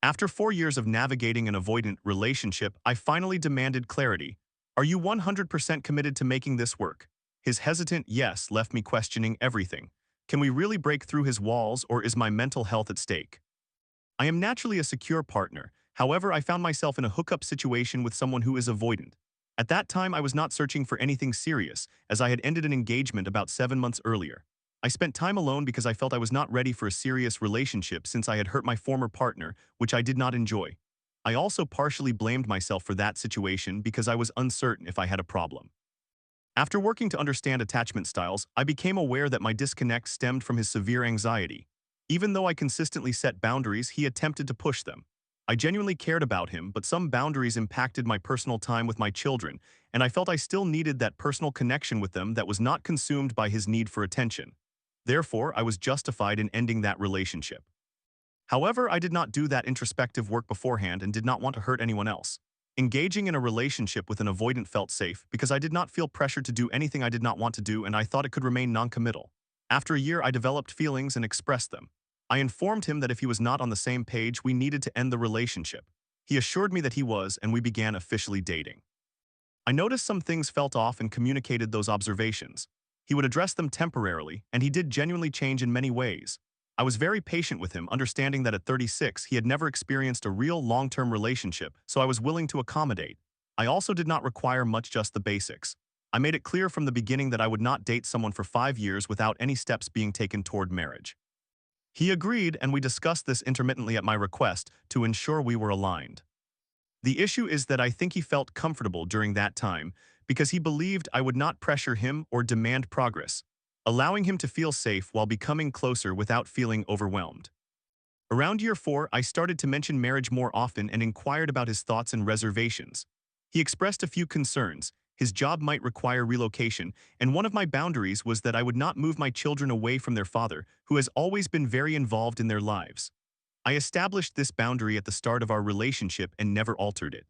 After 4 years of navigating an avoidant relationship, I finally demanded clarity. Are you 100% committed to making this work? His hesitant yes left me questioning everything. Can we really break through his walls, or is my mental health at stake? I am naturally a secure partner. However, I found myself in a hookup situation with someone who is avoidant. At that time, I was not searching for anything serious, as I had ended an engagement about 7 months earlier. I spent time alone because I felt I was not ready for a serious relationship since I had hurt my former partner, which I did not enjoy. I also partially blamed myself for that situation because I was uncertain if I had a problem. After working to understand attachment styles, I became aware that my disconnect stemmed from his severe anxiety. Even though I consistently set boundaries, he attempted to push them. I genuinely cared about him, but some boundaries impacted my personal time with my children, and I felt I still needed that personal connection with them that was not consumed by his need for attention. Therefore, I was justified in ending that relationship. However, I did not do that introspective work beforehand and did not want to hurt anyone else. Engaging in a relationship with an avoidant felt safe because I did not feel pressured to do anything I did not want to do, and I thought it could remain non-committal. After a year, I developed feelings and expressed them. I informed him that if he was not on the same page, we needed to end the relationship. He assured me that he was, and we began officially dating. I noticed some things felt off and communicated those observations. He would address them temporarily, and he did genuinely change in many ways. I was very patient with him, understanding that at 36 he had never experienced a real long-term relationship, so I was willing to accommodate. I also did not require much, just the basics. I made it clear from the beginning that I would not date someone for 5 years without any steps being taken toward marriage. He agreed, and we discussed this intermittently at my request to ensure we were aligned. The issue is that I think he felt comfortable during that time because he believed I would not pressure him or demand progress, allowing him to feel safe while becoming closer without feeling overwhelmed. Around year 4, I started to mention marriage more often and inquired about his thoughts and reservations. He expressed a few concerns. His job might require relocation, and one of my boundaries was that I would not move my children away from their father, who has always been very involved in their lives. I established this boundary at the start of our relationship and never altered it.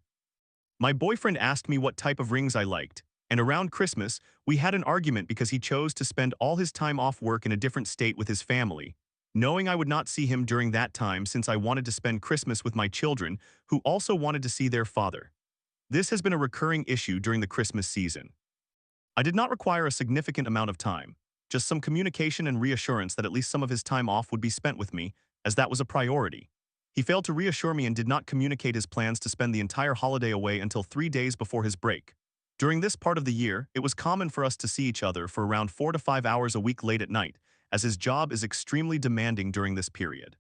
My boyfriend asked me what type of rings I liked, and around Christmas, we had an argument because he chose to spend all his time off work in a different state with his family, knowing I would not see him during that time since I wanted to spend Christmas with my children, who also wanted to see their father. This has been a recurring issue during the Christmas season. I did not require a significant amount of time, just some communication and reassurance that at least some of his time off would be spent with me, as that was a priority. He failed to reassure me and did not communicate his plans to spend the entire holiday away until 3 days before his break. During this part of the year, it was common for us to see each other for around 4 to 5 hours a week late at night, as his job is extremely demanding during this period.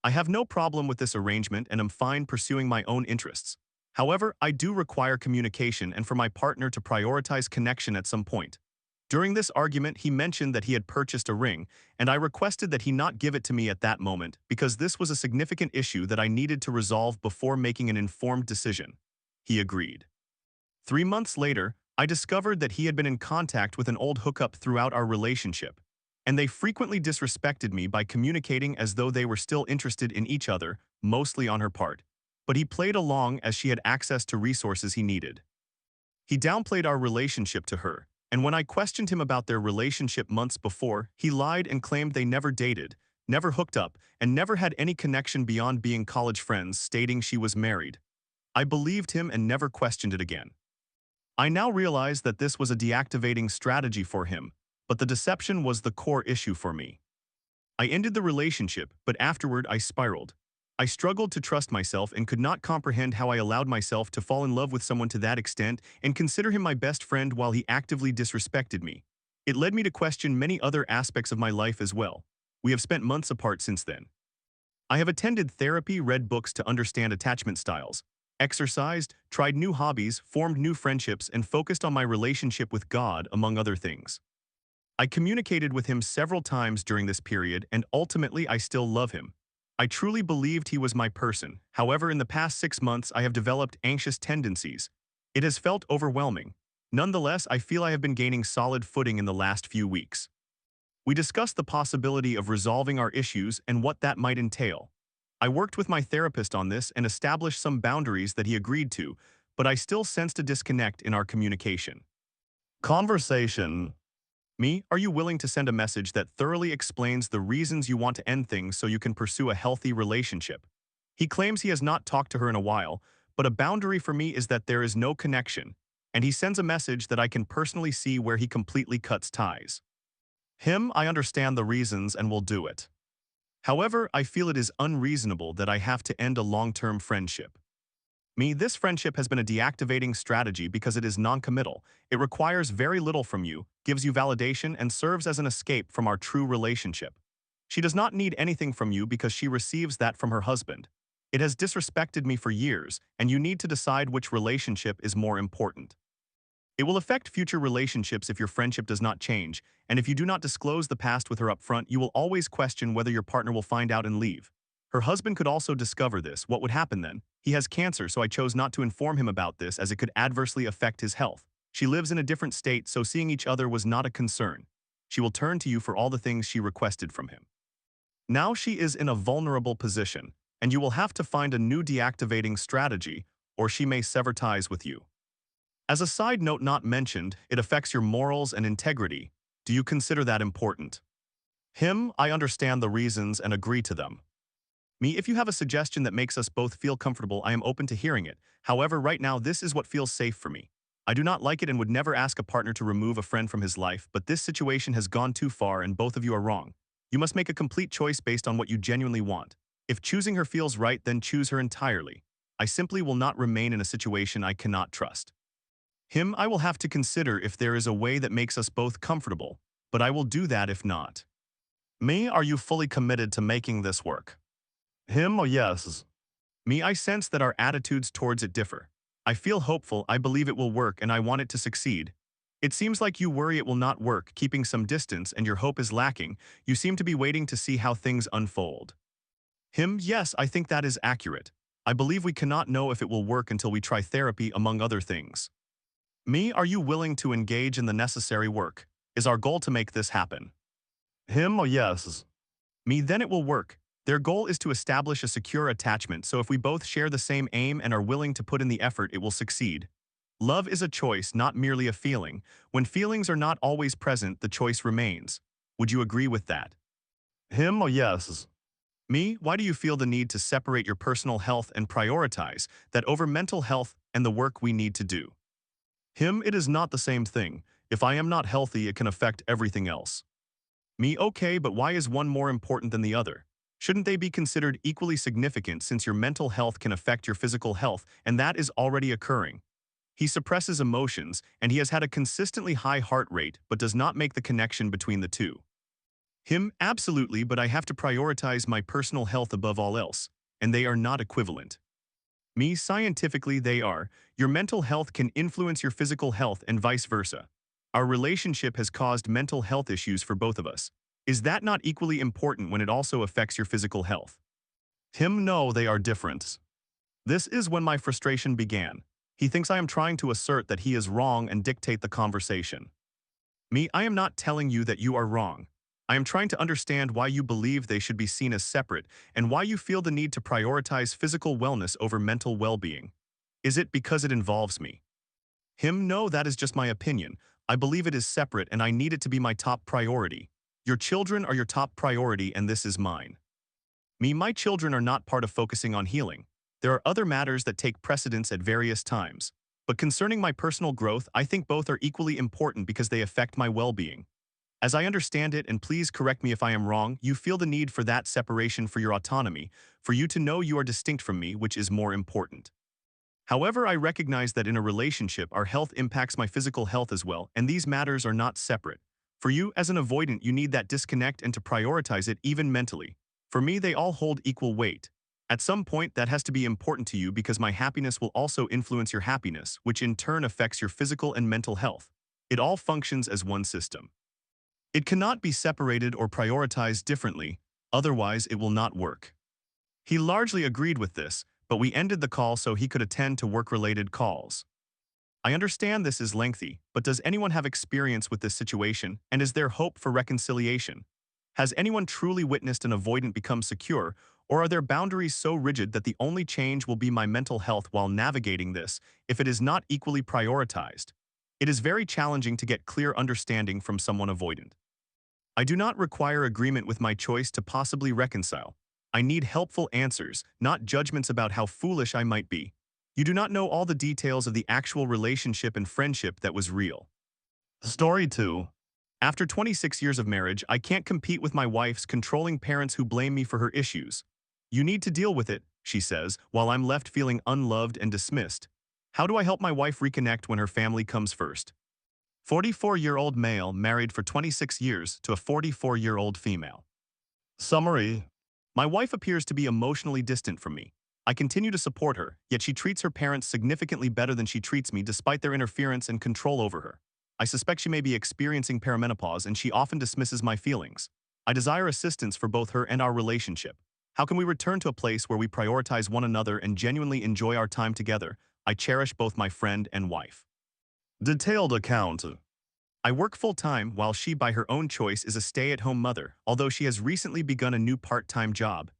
I have no problem with this arrangement and am fine pursuing my own interests. However, I do require communication and for my partner to prioritize connection at some point. During this argument, he mentioned that he had purchased a ring, and I requested that he not give it to me at that moment because this was a significant issue that I needed to resolve before making an informed decision. He agreed. 3 months later, I discovered that he had been in contact with an old hookup throughout our relationship, and they frequently disrespected me by communicating as though they were still interested in each other, mostly on her part. But he played along as she had access to resources he needed. He downplayed our relationship to her, and when I questioned him about their relationship months before, he lied and claimed they never dated, never hooked up, and never had any connection beyond being college friends, stating she was married. I believed him and never questioned it again. I now realize that this was a deactivating strategy for him, but the deception was the core issue for me. I ended the relationship, but afterward I spiraled. I struggled to trust myself and could not comprehend how I allowed myself to fall in love with someone to that extent and consider him my best friend while he actively disrespected me. It led me to question many other aspects of my life as well. We have spent months apart since then. I have attended therapy, read books to understand attachment styles, exercised, tried new hobbies, formed new friendships, and focused on my relationship with God, among other things. I communicated with him several times during this period, and ultimately I still love him. I truly believed he was my person. However, in the past 6 months, I have developed anxious tendencies. It has felt overwhelming. Nonetheless, I feel I have been gaining solid footing in the last few weeks. We discussed the possibility of resolving our issues and what that might entail. I worked with my therapist on this and established some boundaries that he agreed to, but I still sensed a disconnect in our communication. Conversation. Me, are you willing to send a message that thoroughly explains the reasons you want to end things so you can pursue a healthy relationship? He claims he has not talked to her in a while, but a boundary for me is that there is no connection, and he sends a message that I can personally see where he completely cuts ties. Him, I understand the reasons and will do it. However, I feel it is unreasonable that I have to end a long-term friendship. Me, this friendship has been a deactivating strategy because it is non-committal. It requires very little from you, gives you validation, and serves as an escape from our true relationship. She does not need anything from you because she receives that from her husband. It has disrespected me for years, and you need to decide which relationship is more important. It will affect future relationships if your friendship does not change, and if you do not disclose the past with her up front, you will always question whether your partner will find out and leave. Her husband could also discover this. What would happen then? He has cancer, so I chose not to inform him about this as it could adversely affect his health. She lives in a different state, so seeing each other was not a concern. She will turn to you for all the things she requested from him. Now she is in a vulnerable position, and you will have to find a new deactivating strategy, or she may sever ties with you. As a side note not mentioned, it affects your morals and integrity. Do you consider that important? Him, I understand the reasons and agree to them. Me, if you have a suggestion that makes us both feel comfortable, I am open to hearing it. However, right now, this is what feels safe for me. I do not like it and would never ask a partner to remove a friend from his life, but this situation has gone too far and both of you are wrong. You must make a complete choice based on what you genuinely want. If choosing her feels right, then choose her entirely. I simply will not remain in a situation I cannot trust. Him, I will have to consider if there is a way that makes us both comfortable, but I will do that if not. Me, are you fully committed to making this work? Him, oh yes. Me, I sense that our attitudes towards it differ. I feel hopeful, I believe it will work, and I want it to succeed. It seems like you worry it will not work, keeping some distance, and your hope is lacking. You seem to be waiting to see how things unfold. Him, yes, I think that is accurate. I believe we cannot know if it will work until we try therapy, among other things. Me, are you willing to engage in the necessary work? Is our goal to make this happen? Him, oh yes. Me, then it will work. Their goal is to establish a secure attachment, so if we both share the same aim and are willing to put in the effort, it will succeed. Love is a choice, not merely a feeling. When feelings are not always present, the choice remains. Would you agree with that? Him, oh yes. Me, why do you feel the need to separate your personal health and prioritize that over mental health and the work we need to do? Him, it is not the same thing. If I am not healthy, it can affect everything else. Me, okay, but why is one more important than the other? Shouldn't they be considered equally significant since your mental health can affect your physical health, and that is already occurring? He suppresses emotions, and he has had a consistently high heart rate but does not make the connection between the two. Him, absolutely, but I have to prioritize my personal health above all else, and they are not equivalent. Me, scientifically they are. Your mental health can influence your physical health and vice versa. Our relationship has caused mental health issues for both of us. Is that not equally important when it also affects your physical health? Him, no, they are different. This is when my frustration began. He thinks I am trying to assert that he is wrong and dictate the conversation. Me, I am not telling you that you are wrong. I am trying to understand why you believe they should be seen as separate and why you feel the need to prioritize physical wellness over mental well-being. Is it because it involves me? Him, no, that is just my opinion. I believe it is separate and I need it to be my top priority. Your children are your top priority and this is mine. Me, my children are not part of focusing on healing. There are other matters that take precedence at various times. But concerning my personal growth, I think both are equally important because they affect my well-being. As I understand it, and please correct me if I am wrong, you feel the need for that separation for your autonomy, for you to know you are distinct from me, which is more important. However, I recognize that in a relationship, our health impacts my physical health as well, and these matters are not separate. For you, as an avoidant, you need that disconnect and to prioritize it even mentally. For me, they all hold equal weight. At some point, that has to be important to you because my happiness will also influence your happiness, which in turn affects your physical and mental health. It all functions as one system. It cannot be separated or prioritized differently, otherwise it will not work. He largely agreed with this, but we ended the call so he could attend to work-related calls. I understand this is lengthy, but does anyone have experience with this situation, and is there hope for reconciliation? Has anyone truly witnessed an avoidant become secure, or are their boundaries so rigid that the only change will be my mental health while navigating this, if it is not equally prioritized? It is very challenging to get clear understanding from someone avoidant. I do not require agreement with my choice to possibly reconcile. I need helpful answers, not judgments about how foolish I might be. You do not know all the details of the actual relationship and friendship that was real. Story 2. After 26 years of marriage, I can't compete with my wife's controlling parents who blame me for her issues. You need to deal with it, she says, while I'm left feeling unloved and dismissed. How do I help my wife reconnect when her family comes first? 44-year-old male married for 26 years to a 44-year-old female. Summary. My wife appears to be emotionally distant from me. I continue to support her, yet she treats her parents significantly better than she treats me despite their interference and control over her. I suspect she may be experiencing perimenopause and she often dismisses my feelings. I desire assistance for both her and our relationship. How can we return to a place where we prioritize one another and genuinely enjoy our time together? I cherish both my friend and wife. Detailed account. I work full-time while she, by her own choice, is a stay-at-home mother, although she has recently begun a new part-time job.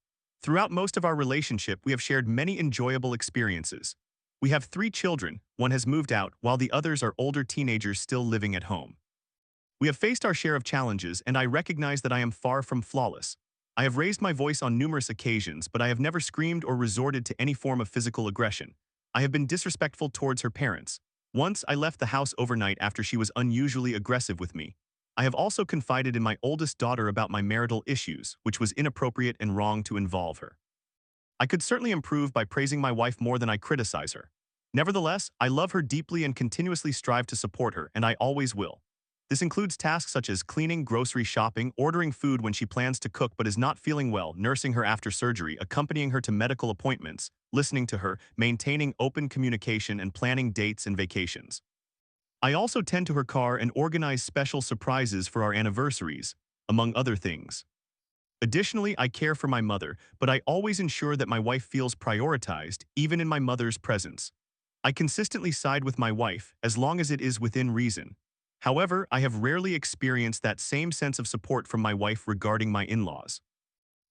Throughout most of our relationship, we have shared many enjoyable experiences. We have 3 children, one has moved out, while the others are older teenagers still living at home. We have faced our share of challenges, and I recognize that I am far from flawless. I have raised my voice on numerous occasions, but I have never screamed or resorted to any form of physical aggression. I have been disrespectful towards her parents. Once, I left the house overnight after she was unusually aggressive with me. I have also confided in my oldest daughter about my marital issues, which was inappropriate and wrong to involve her. I could certainly improve by praising my wife more than I criticize her. Nevertheless, I love her deeply and continuously strive to support her, and I always will. This includes tasks such as cleaning, grocery shopping, ordering food when she plans to cook but is not feeling well, nursing her after surgery, accompanying her to medical appointments, listening to her, maintaining open communication, and planning dates and vacations. I also tend to her car and organize special surprises for our anniversaries, among other things. Additionally, I care for my mother, but I always ensure that my wife feels prioritized, even in my mother's presence. I consistently side with my wife, as long as it is within reason. However, I have rarely experienced that same sense of support from my wife regarding my in-laws.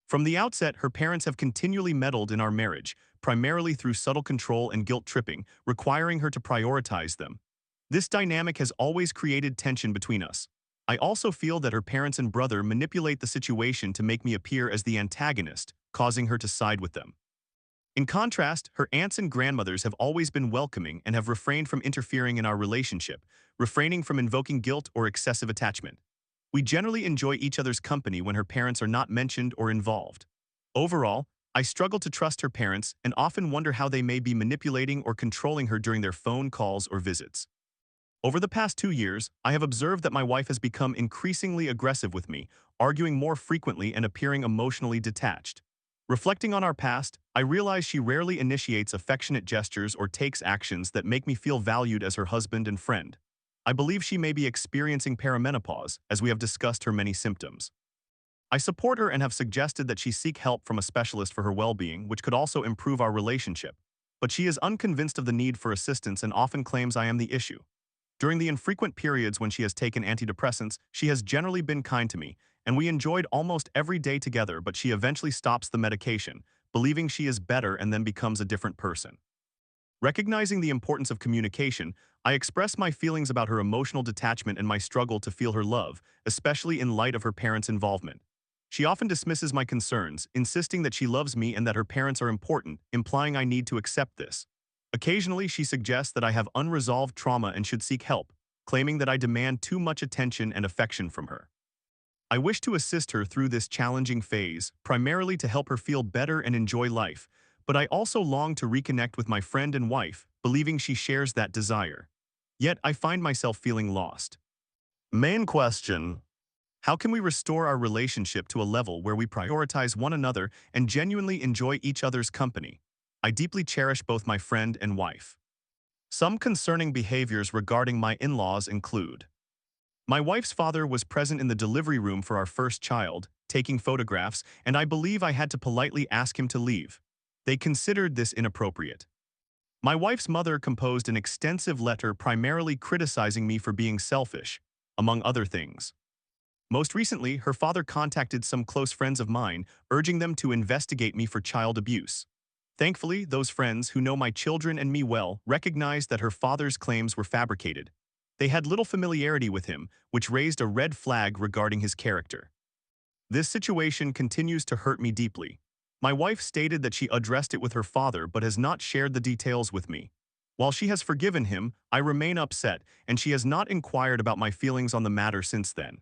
From the outset, her parents have continually meddled in our marriage, primarily through subtle control and guilt-tripping, requiring her to prioritize them. This dynamic has always created tension between us. I also feel that her parents and brother manipulate the situation to make me appear as the antagonist, causing her to side with them. In contrast, her aunts and grandmothers have always been welcoming and have refrained from interfering in our relationship, refraining from invoking guilt or excessive attachment. We generally enjoy each other's company when her parents are not mentioned or involved. Overall, I struggle to trust her parents and often wonder how they may be manipulating or controlling her during their phone calls or visits. Over the past 2 years, I have observed that my wife has become increasingly aggressive with me, arguing more frequently and appearing emotionally detached. Reflecting on our past, I realize she rarely initiates affectionate gestures or takes actions that make me feel valued as her husband and friend. I believe she may be experiencing perimenopause, as we have discussed her many symptoms. I support her and have suggested that she seek help from a specialist for her well-being, which could also improve our relationship. But she is unconvinced of the need for assistance and often claims I am the issue. During the infrequent periods when she has taken antidepressants, she has generally been kind to me, and we enjoyed almost every day together, but she eventually stops the medication, believing she is better and then becomes a different person. Recognizing the importance of communication, I express my feelings about her emotional detachment and my struggle to feel her love, especially in light of her parents' involvement. She often dismisses my concerns, insisting that she loves me and that her parents are important, implying I need to accept this. Occasionally, she suggests that I have unresolved trauma and should seek help, claiming that I demand too much attention and affection from her. I wish to assist her through this challenging phase, primarily to help her feel better and enjoy life, but I also long to reconnect with my friend and wife, believing she shares that desire. Yet, I find myself feeling lost. Main question: how can we restore our relationship to a level where we prioritize one another and genuinely enjoy each other's company? I deeply cherish both my friend and wife. Some concerning behaviors regarding my in-laws include: my wife's father was present in the delivery room for our first child, taking photographs, and I believe I had to politely ask him to leave. They considered this inappropriate. My wife's mother composed an extensive letter primarily criticizing me for being selfish, among other things. Most recently, her father contacted some close friends of mine, urging them to investigate me for child abuse. Thankfully, those friends who know my children and me well recognized that her father's claims were fabricated. They had little familiarity with him, which raised a red flag regarding his character. This situation continues to hurt me deeply. My wife stated that she addressed it with her father but has not shared the details with me. While she has forgiven him, I remain upset, and she has not inquired about my feelings on the matter since then.